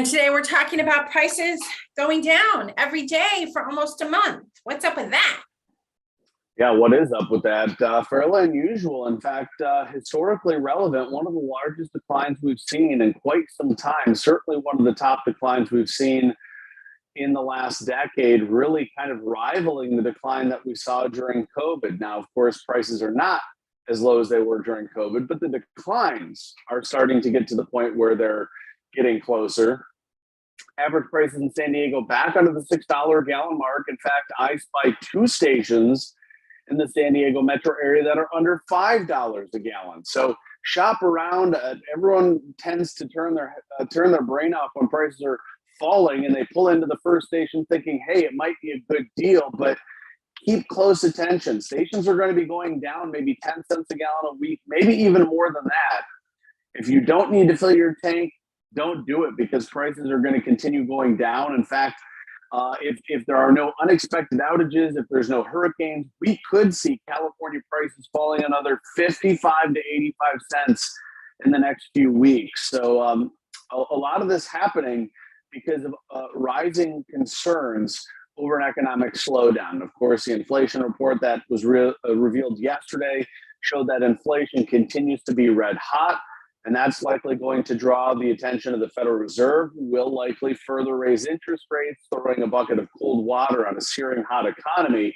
And today we're talking about prices going down every day for almost a month. What's up with that? Yeah, what is up with that? Fairly unusual. In fact, historically relevant, one of the largest declines we've seen in quite some time, certainly one of the top declines we've seen in the last decade, really kind of rivaling the decline that we saw during COVID. Now, of course, prices are not as low as they were during COVID, but the declines are starting to get to the point where they're getting closer. Average prices in San Diego back under the $6 a gallon mark. In fact, I spy two stations in the San Diego metro area that are under $5 a gallon. So shop around. Everyone tends to turn their brain off when prices are falling, and they pull into the first station thinking, hey, it might be a good deal, but keep close attention. Stations are going to be going down maybe 10 cents a gallon a week, maybe even more than that. If you don't need to fill your tank, don't do it, because prices are going to continue going down. In fact, if there are no unexpected outages, if there's no hurricanes, we could see California prices falling another 55 to 85 cents in the next few weeks. So a lot of this happening because of rising concerns over an economic slowdown. Of course, the inflation report that was revealed yesterday showed that inflation continues to be red hot. And that's likely going to draw the attention of the Federal Reserve, who will likely further raise interest rates, throwing a bucket of cold water on a searing hot economy.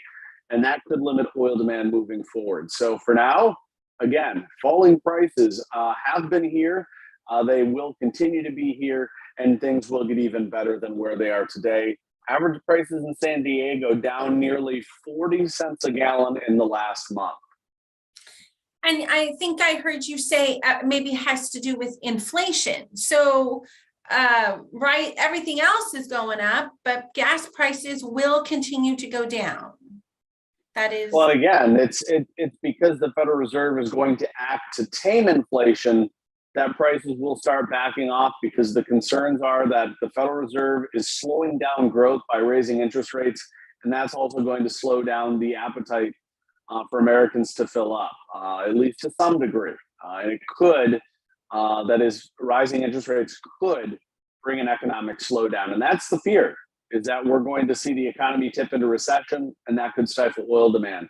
And that could limit oil demand moving forward. So for now, again, falling prices have been here. They will continue to be here, and things will get even better than where they are today. Average prices in San Diego down nearly 40 cents a gallon in the last month. And I think I heard you say maybe it has to do with inflation. So, right, everything else is going up, but gas prices will continue to go down. That is. Well, again, it's because the Federal Reserve is going to act to tame inflation that prices will start backing off, because the concerns are that the Federal Reserve is slowing down growth by raising interest rates, and that's also going to slow down the appetite for Americans to fill up, at least to some degree. And it could, that is, rising interest rates could bring an economic slowdown. And that's the fear, is that we're going to see the economy tip into recession, and that could stifle oil demand.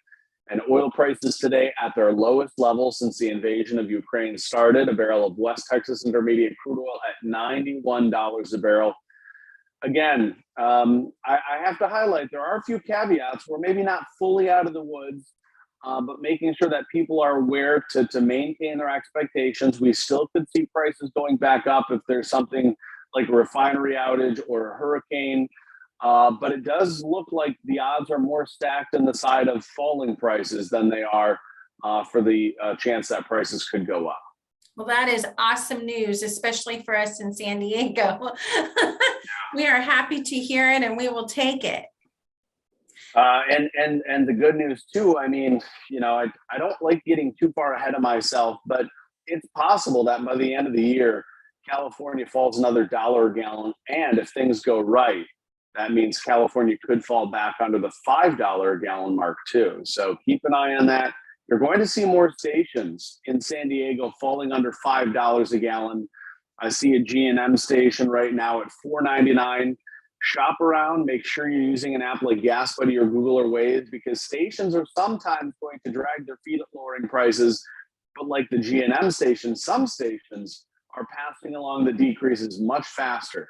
And oil prices today at their lowest level since the invasion of Ukraine started, a barrel of West Texas Intermediate crude oil at $91 a barrel. Again, I have to highlight, there are a few caveats. We're maybe not fully out of the woods, but making sure that people are aware to maintain their expectations. We still could see prices going back up if there's something like a refinery outage or a hurricane. But it does look like the odds are more stacked on the side of falling prices than they are for the chance that prices could go up. Well, that is awesome news, especially for us in San Diego. We are happy to hear it, and we will take it. And the good news too, I mean, you know, I don't like getting too far ahead of myself, but it's possible that by the end of the year, California falls another $1 a gallon. And if things go right, that means California could fall back under the $5 a gallon mark too. So keep an eye on that. You're going to see more stations in San Diego falling under $5 a gallon. I see a G&M station right now at $4.99. Shop around, make sure you're using an app like GasBuddy or Google or Waze, because stations are sometimes going to drag their feet at lowering prices. But like the G&M station, some stations are passing along the decreases much faster